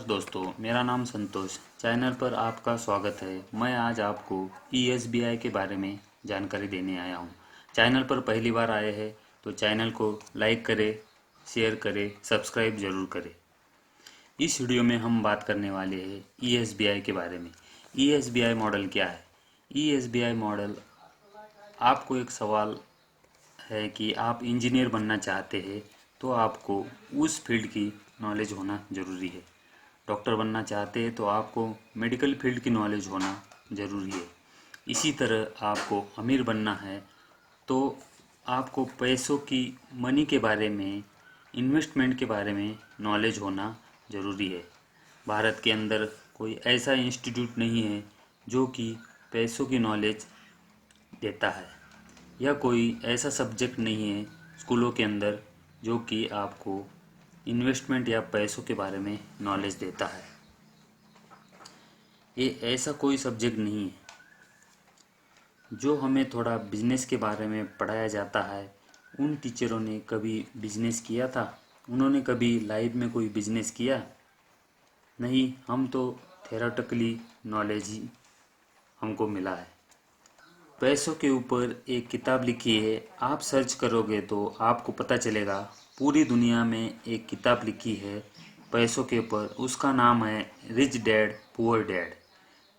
दोस्तों, मेरा नाम संतोष। चैनल पर आपका स्वागत है। मैं आज आपको ESBI के बारे में जानकारी देने आया हूँ। चैनल पर पहली बार आए हैं तो चैनल को लाइक करें, शेयर करें, सब्सक्राइब ज़रूर करें। इस वीडियो में हम बात करने वाले हैं ESBI के बारे में। ESBI मॉडल क्या है? ESBI मॉडल, आपको एक सवाल है कि आप इंजीनियर बनना चाहते हैं तो आपको उस फील्ड की नॉलेज होना ज़रूरी है। डॉक्टर बनना चाहते हैं तो आपको मेडिकल फील्ड की नॉलेज होना ज़रूरी है। इसी तरह आपको अमीर बनना है तो आपको पैसों की, मनी के बारे में, इन्वेस्टमेंट के बारे में नॉलेज होना ज़रूरी है। भारत के अंदर कोई ऐसा इंस्टीट्यूट नहीं है जो कि पैसों की नॉलेज देता है, या कोई ऐसा सब्जेक्ट नहीं है स्कूलों के अंदर जो कि आपको इन्वेस्टमेंट या पैसों के बारे में नॉलेज देता है। ये ऐसा कोई सब्जेक्ट नहीं है। जो हमें थोड़ा बिजनेस के बारे में पढ़ाया जाता है, उन टीचरों ने कभी बिजनेस किया था? उन्होंने कभी लाइफ में कोई बिजनेस किया? नहीं, हम तो थेरोटिकली नॉलेज ही हमको मिला है। पैसों के ऊपर एक किताब लिखी है, आप सर्च करोगे तो आपको पता चलेगा। पूरी दुनिया में एक किताब लिखी है पैसों के ऊपर, उसका नाम है रिच डैड पुअर डैड।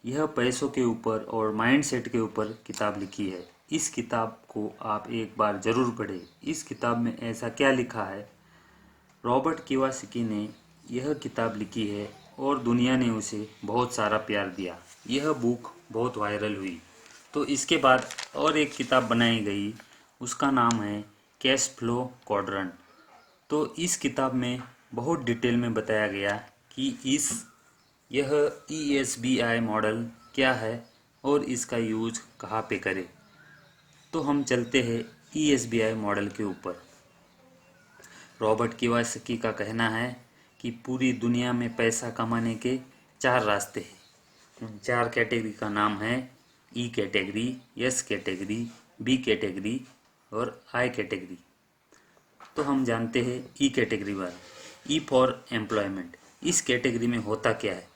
यह पैसों के ऊपर और माइंडसेट के ऊपर किताब लिखी है। इस किताब को आप एक बार ज़रूर पढ़ें। इस किताब में ऐसा क्या लिखा है? रॉबर्ट कियोसाकी ने यह किताब लिखी है और दुनिया ने उसे बहुत सारा प्यार दिया। यह बुक बहुत वायरल हुई। तो इसके बाद और एक किताब बनाई गई, उसका नाम है कैश फ्लो क्वाड्रेंट। तो इस किताब में बहुत डिटेल में बताया गया कि यह ESBI मॉडल क्या है और इसका यूज कहाँ पे करें। तो हम चलते हैं ESBI मॉडल के ऊपर। रॉबर्ट कियोसाकी का कहना है कि पूरी दुनिया में पैसा कमाने के 4 रास्ते हैं। उन 4 कैटेगरी का नाम है E category, S category, B category और I कैटेगरी। तो हम जानते हैं E कैटेगरी वाले। E for employment. इस कैटेगरी में होता क्या है?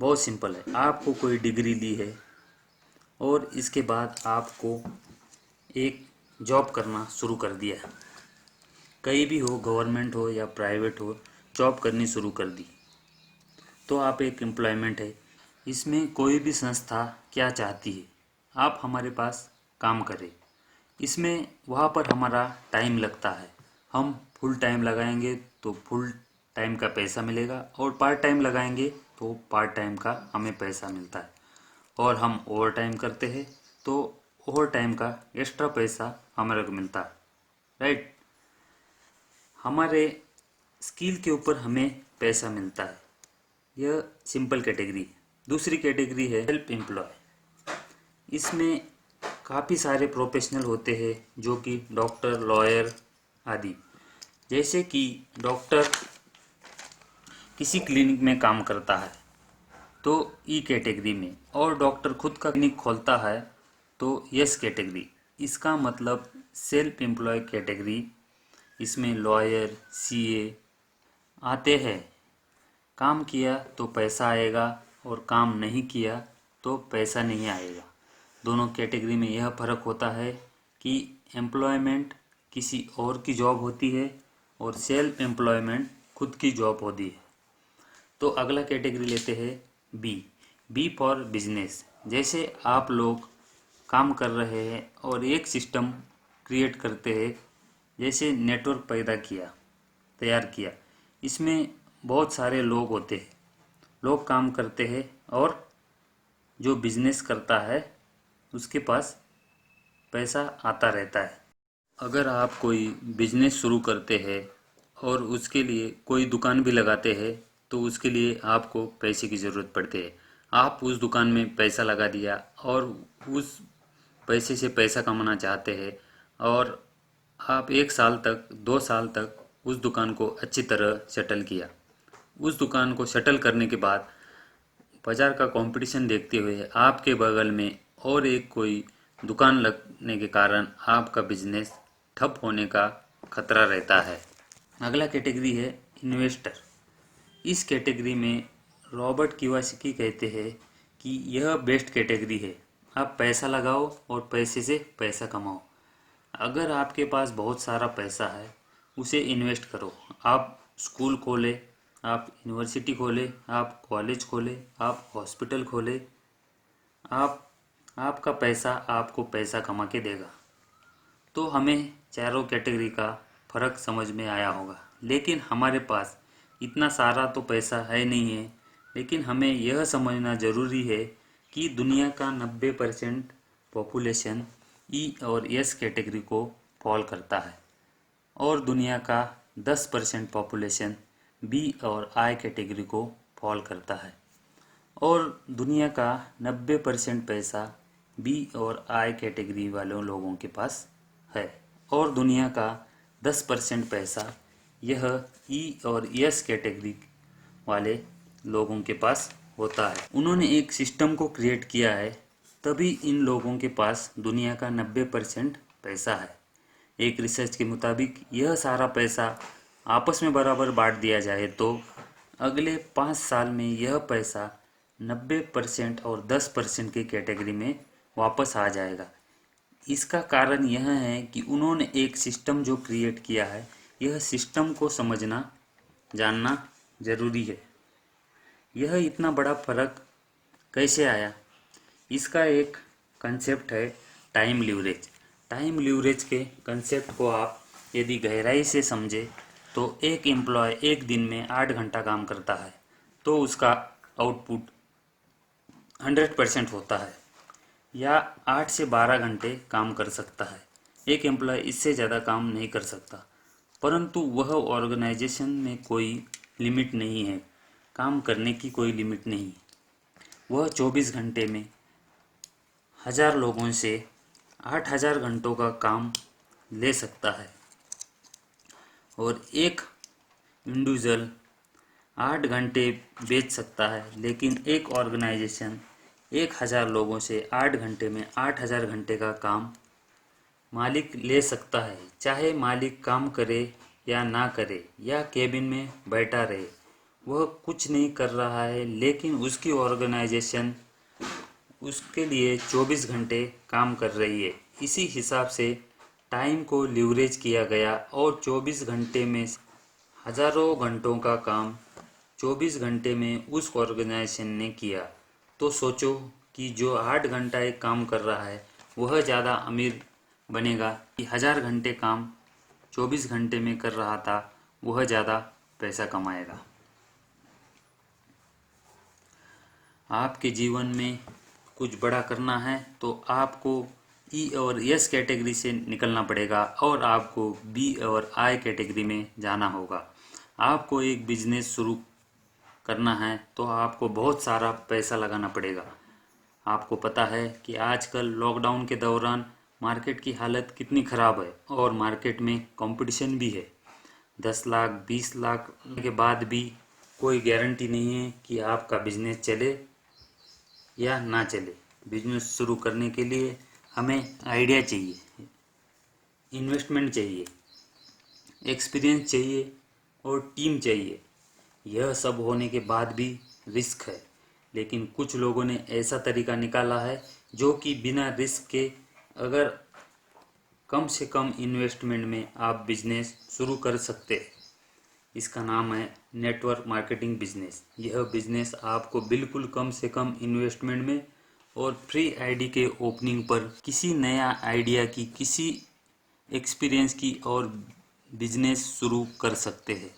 बहुत सिंपल है। आपको कोई डिग्री ली है और इसके बाद आपको एक जॉब करना शुरू कर दिया, कहीं भी हो, गवर्नमेंट हो या प्राइवेट हो, जॉब करनी शुरू कर दी, तो आप एक एम्प्लॉयमेंट है। इसमें कोई भी संस्था क्या चाहती है? आप हमारे पास काम करें। इसमें वहाँ पर हमारा टाइम लगता है। हम फुल टाइम लगाएंगे तो फुल टाइम का पैसा मिलेगा, और पार्ट टाइम लगाएंगे तो पार्ट टाइम का हमें पैसा मिलता है। और हम ओवर टाइम करते हैं तो ओवर टाइम का एक्स्ट्रा पैसा हमारे को मिलता है, राइट। हमारे स्किल के ऊपर हमें पैसा मिलता है। यह सिंपल कैटेगरी है। दूसरी कैटेगरी है सेल्फ एम्प्लॉय। इसमें काफ़ी सारे प्रोफेशनल होते हैं जो कि डॉक्टर, लॉयर आदि। जैसे कि डॉक्टर किसी क्लिनिक में काम करता है तो E कैटेगरी में, और डॉक्टर खुद का क्लिनिक खोलता है तो S कैटेगरी। इसका मतलब सेल्फ एम्प्लॉय कैटेगरी। इसमें लॉयर, CA आते हैं। काम किया तो पैसा आएगा और काम नहीं किया तो पैसा नहीं आएगा। दोनों कैटेगरी में यह फ़र्क होता है कि एम्प्लॉयमेंट किसी और की जॉब होती है और सेल्फ एम्प्लॉयमेंट खुद की जॉब होती है। तो अगला कैटेगरी लेते हैं बी फॉर बिजनेस। जैसे आप लोग काम कर रहे हैं और एक सिस्टम क्रिएट करते हैं, जैसे नेटवर्क तैयार किया। इसमें बहुत सारे लोग होते हैं, लोग काम करते हैं और जो बिजनेस करता है उसके पास पैसा आता रहता है। अगर आप कोई बिजनेस शुरू करते हैं और उसके लिए कोई दुकान भी लगाते हैं तो उसके लिए आपको पैसे की ज़रूरत पड़ती है। आप उस दुकान में पैसा लगा दिया और उस पैसे से पैसा कमाना चाहते हैं, और आप 1 साल तक, 2 साल तक उस दुकान को अच्छी तरह सेटल किया। उस दुकान को सेटल करने के बाद बाज़ार का कंपटीशन देखते हुए आपके बगल में और एक कोई दुकान लगने के कारण आपका बिजनेस ठप होने का खतरा रहता है। अगला कैटेगरी है इन्वेस्टर। इस कैटेगरी में रॉबर्ट कियोसाकी कहते हैं कि यह बेस्ट कैटेगरी है। आप पैसा लगाओ और पैसे से पैसा कमाओ। अगर आपके पास बहुत सारा पैसा है, उसे इन्वेस्ट करो। आप स्कूल खोले, आप यूनिवर्सिटी खोले, आप कॉलेज खोले, आप हॉस्पिटल खोले, आपका पैसा आपको पैसा कमा के देगा। तो हमें चारों कैटेगरी का फ़र्क समझ में आया होगा। लेकिन हमारे पास इतना सारा तो पैसा है नहीं है, लेकिन हमें यह समझना ज़रूरी है कि दुनिया का 90% पॉपुलेशन ई और एस कैटेगरी को फॉल करता है और दुनिया का 10% पॉपुलेशन बी और आई कैटेगरी को फॉल करता है और दुनिया का 90% पैसा बी और आई कैटेगरी वालों लोगों के पास है और दुनिया का 10% पैसा यह ई और एस कैटेगरी वाले लोगों के पास होता है। उन्होंने एक सिस्टम को क्रिएट किया है, तभी इन लोगों के पास दुनिया का 90% पैसा है। एक रिसर्च के मुताबिक यह सारा पैसा आपस में बराबर बांट दिया जाए तो अगले 5 साल में यह पैसा 90% और 10% की कैटेगरी में वापस आ जाएगा। इसका कारण यह है कि उन्होंने एक सिस्टम जो क्रिएट किया है, यह सिस्टम को समझना जानना ज़रूरी है। यह इतना बड़ा फर्क कैसे आया? इसका एक कंसेप्ट है टाइम लीवरेज। टाइम लीवरेज के कंसेप्ट को आप यदि गहराई से समझे तो एक एम्प्लॉय एक दिन में 8 घंटा काम करता है तो उसका आउटपुट 100% होता है, या 8 से 12 घंटे काम कर सकता है। एक एम्प्लॉय इससे ज़्यादा काम नहीं कर सकता, परंतु वह ऑर्गेनाइजेशन में कोई लिमिट नहीं है, काम करने की कोई लिमिट नहीं। वह 24 घंटे में 1000 लोगों से 8000 घंटों का काम ले सकता है और एक इंडिविजुअल 8 घंटे बेच सकता है, लेकिन एक ऑर्गेनाइजेशन 1000 लोगों से 8 घंटे में 8000 घंटे का काम मालिक ले सकता है। चाहे मालिक काम करे या ना करे या केबिन में बैठा रहे, वह कुछ नहीं कर रहा है, लेकिन उसकी ऑर्गेनाइजेशन उसके लिए 24 घंटे काम कर रही है। इसी हिसाब से टाइम को लीवरेज किया गया और 24 घंटे में हज़ारों घंटों का काम 24 घंटे में उस ऑर्गेनाइजेशन ने किया। तो सोचो कि जो 8 घंटा एक काम कर रहा है वह ज़्यादा अमीर बनेगा कि 1000 घंटे काम 24 घंटे में कर रहा था वह ज़्यादा पैसा कमाएगा। आपके जीवन में कुछ बड़ा करना है तो आपको ई और एस कैटेगरी से निकलना पड़ेगा और आपको बी और आई कैटेगरी में जाना होगा। आपको एक बिजनेस शुरू करना है तो आपको बहुत सारा पैसा लगाना पड़ेगा। आपको पता है कि आजकल लॉकडाउन के दौरान मार्केट की हालत कितनी ख़राब है और मार्केट में कंपटीशन भी है। 10 लाख 20 लाख के बाद भी कोई गारंटी नहीं है कि आपका बिजनेस चले या ना चले। बिजनेस शुरू करने के लिए हमें आइडिया चाहिए, इन्वेस्टमेंट चाहिए, एक्सपीरियंस चाहिए और टीम चाहिए। यह सब होने के बाद भी रिस्क है, लेकिन कुछ लोगों ने ऐसा तरीका निकाला है जो कि बिना रिस्क के अगर कम से कम इन्वेस्टमेंट में आप बिजनेस शुरू कर सकते हैं। इसका नाम है नेटवर्क मार्केटिंग बिजनेस। यह बिजनेस आपको बिल्कुल कम से कम इन्वेस्टमेंट में और फ्री आईडी के ओपनिंग पर किसी नया आइडिया की, किसी एक्सपीरियंस की और बिजनेस शुरू कर सकते हैं।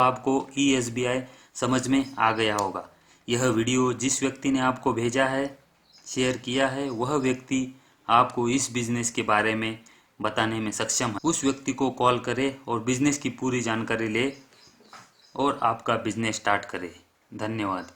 आपको ESBI समझ में आ गया होगा। यह वीडियो जिस व्यक्ति ने आपको भेजा है, शेयर किया है, वह व्यक्ति आपको इस बिजनेस के बारे में बताने में सक्षम है। उस व्यक्ति को कॉल करें और बिजनेस की पूरी जानकारी ले और आपका बिजनेस स्टार्ट करें। धन्यवाद।